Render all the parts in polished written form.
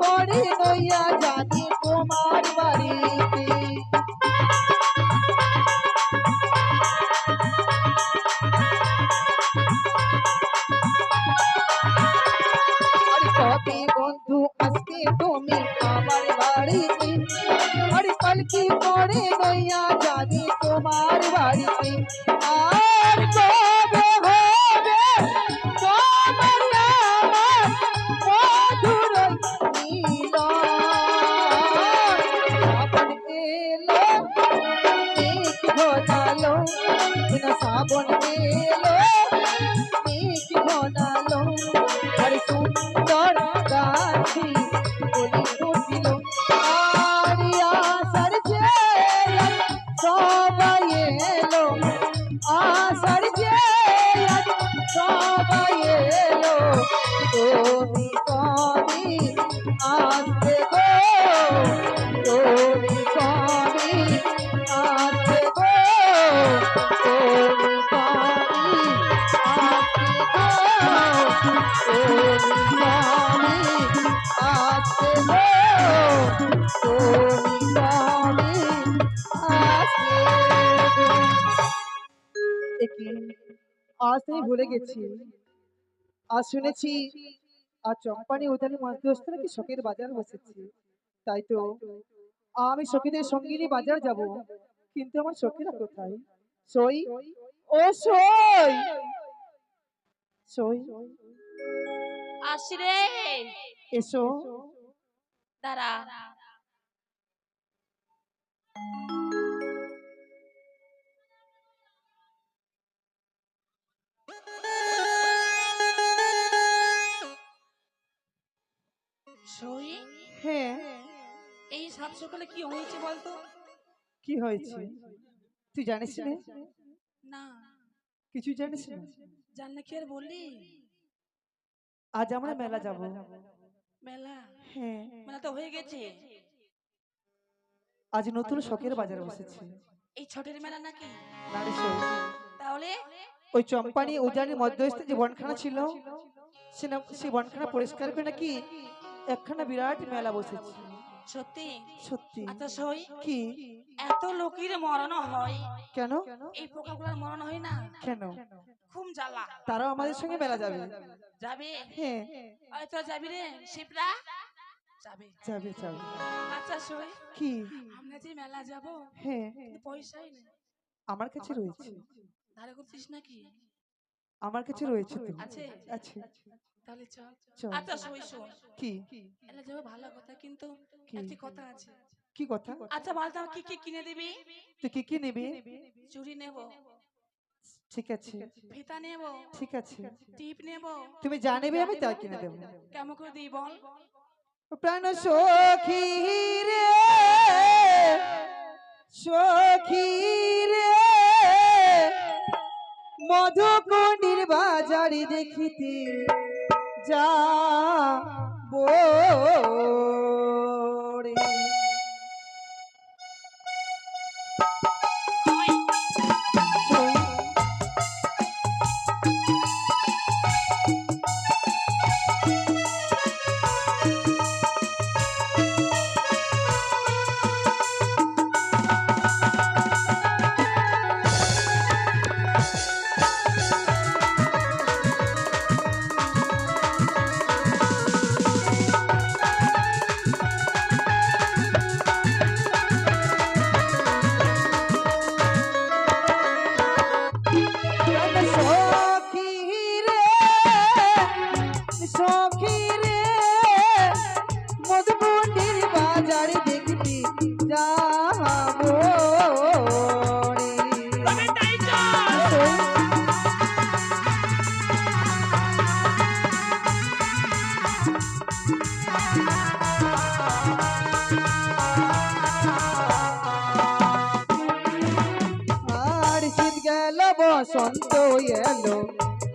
করে লইয়া জানি তোমার বাড়িতে। কবে বন্ধু আসবে তুমি আমার বাড়িতে, আরে পালকি করে লইয়া জানি তোমার বাড়িতে। আর কবে হবে তোমার আমার মধুর মিলন। শ্রাবণ এলো মেঘ ঘনালো, শ্রাবণ এলো মেঘ ঘনালো, আরে সুন্দর গাছি বলি ফুটিল। আর আষাঢ় জেলা সবাই এলো, আষাঢ় জেলা সবাই এলো, তুমি কবি আসবে গো, তুমি কবি আসবে গো, তুমি কবি আসবে গো, তুমি কবি আসবে গো, তুমি কবি আসবে গো। আজ আমি ভুলে গেছি, আজ শুনেছি আর চম্পানি উদানি মধ্যস্থ নাকি শখের বাজার বসেছে। তাই তো আমি সখীদের সঙ্গে নিয়ে বাজার যাব, কিন্তু আমার সখীরা কোথায়? সই, ও সই, সই আসি রে, এসো। দাঁড়া। সই, হ্যাঁ, এই সাত সকালে কি হয়েছে বলতো? কি হয়েছে তুই জানিস না? না, কিছু জানিস না? জানলে কি আর বললি? আজ আমরা মেলা যাব। মেলা? হ্যাঁ, মেলা তো হয়ে গেছে। আজ নতুন শখের বাজার বসেছে। এই ছটের মেলা নাকি? না রে সই, তাহলে ওই চম্পানি উজানি মধ্যস্থ যে বনখানা ছিল, সেই বনখানা পরিষ্কার করে নাকি একখানা বিরাট মেলা বসেছে। সত্যি? সত্যি। আচ্ছা সই, কি? এত লোকের মরণ হয়, কেন? এই পোকাগুলোর মরণ হয় না কেন? খুব জ্বালা। তারাও আমাদের সঙ্গে মেলা যাবে। যাবে? হ্যাঁ, আরে তোরা যাবি রে? শিবরা যাবে? যাবে যাবে। আচ্ছা সই, কি? আমরা যে মেলা যাব, হ্যাঁ, কিন্তু পয়সাই নেই। আমার কাছে রয়েছে। ধারে করছিস নাকি? আমার কাছে রয়েছে তো। আছে? আছে। তাহলে চল। চল। আচ্ছা সই শোন, কি? এলা যাবে ভালো কথা, কিন্তু কি? একটি কথা আছে। কি কথা? আচ্ছা বলতো কি কি কিনে দিবি? তুই কি কি নিবি? চুড়ি নেব, ঠিক আছে, ফিতা নেব, ঠিক আছে। টিপ নেব। তুমি যা নেবে আমি তাই কিনে দেবো। কেমন করে দিই বল? প্রাণ সখী রে, সখী রে, মধুকুণ্ডির বাজারে দেখিতে যাবো রে। সখী রে, সখী রে, মধুকুণ্ডির বাজারে দেখতে যাবো রে। আর শীত গেল বসন্ত এলো,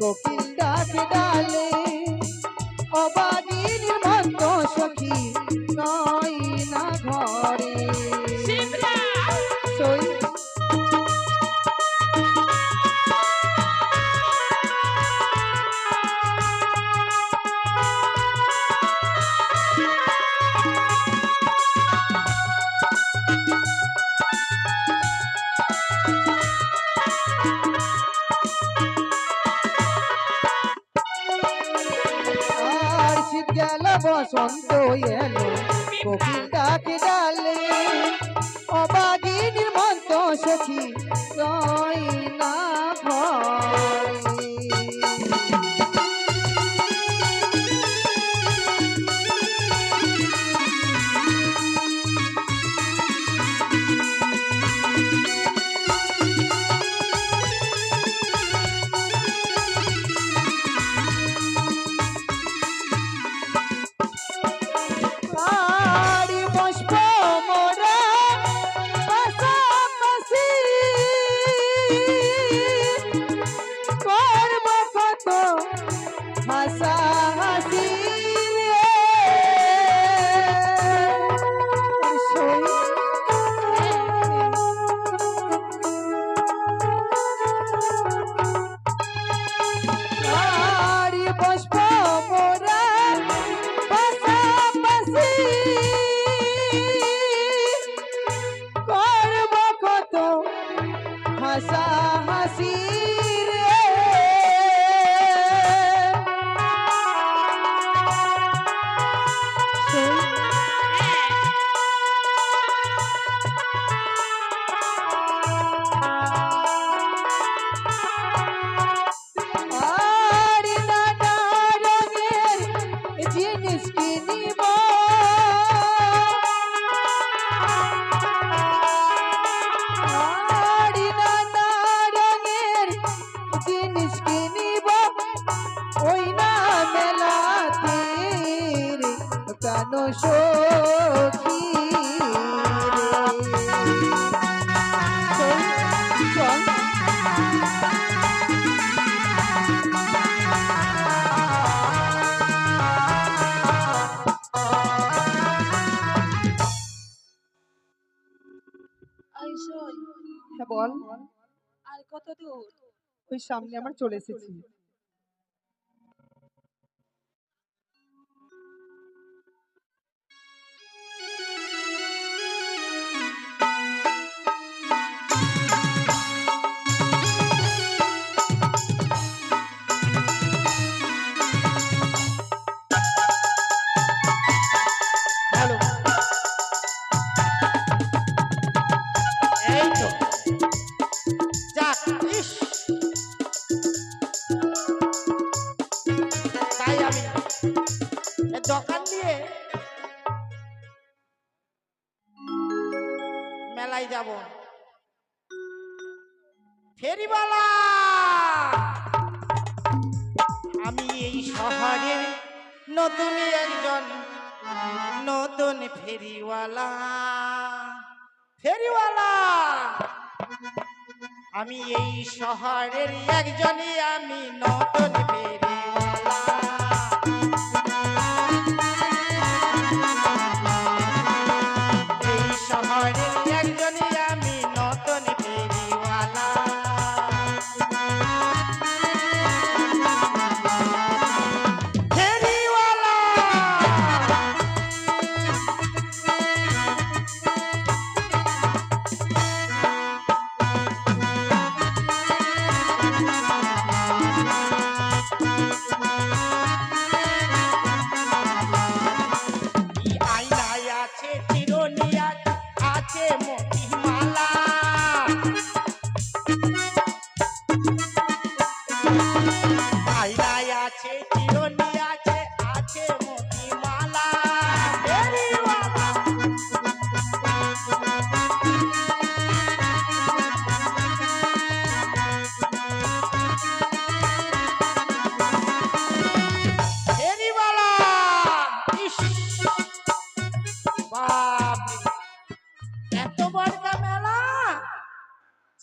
কোকিল ডাকে ডালে, অবাগির মত সখী নয় না ঘরে। সই, বসন্ত এলো কোকিল ডাকে ডালে অবাগিনীর মন্ত সখী রয় না ঘরে। হাসি রে আর নানা রঙের জিনিস কিনিব কেন সখী হ্যাঁ বল আর কত দূর? ওই সামনে আমার চলে এসেছি। দোকান দিয়ে মেলায় যাব। ফেরিওয়ালা, আমি এই শহরের নতুন একজন নতুন ফেরিওয়ালা। ফেরিওয়ালা, আমি এই শহরের একজনই আমি নতুন ফেরিওয়ালা।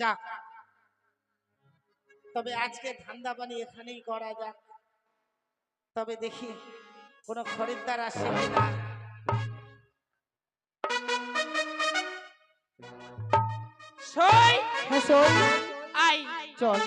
যাক, তবে আজকে ধান্দা পানি এখানেই করা যাক। তবে দেখি কোনো খরিদ্দার আসে কিনা। সই হ্যাঁ শোন, আই চল।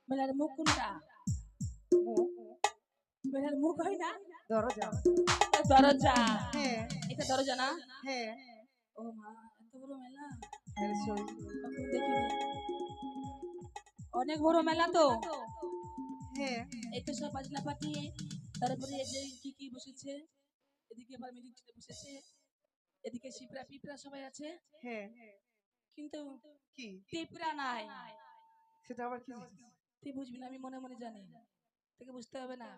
মেলার মুখ কোনটা? মুখ, মেলার মুখ হয় না? দরজা। এ দরজা। হ্যাঁ এটা দরজা না? হ্যাঁ ও মা, এত বড় মেলা হ্যাঁ সই। কখনো দেখিনি। অনেক বড় মেলা তো। হ্যাঁ এই তো সব বাজনা পাঠিয়ে, তারপরে এই যে কি কি বসেছে, এদিকে আবার মিউজিক বসেছে, এদিকে শিপরা পিপরা সবাই আছে, হ্যাঁ কিন্তু কি পিপরা নাই। সেটা আবার কি? তুই বুঝবি না, আমি মনে মনে জানি, তোকে বুঝতে হবে না।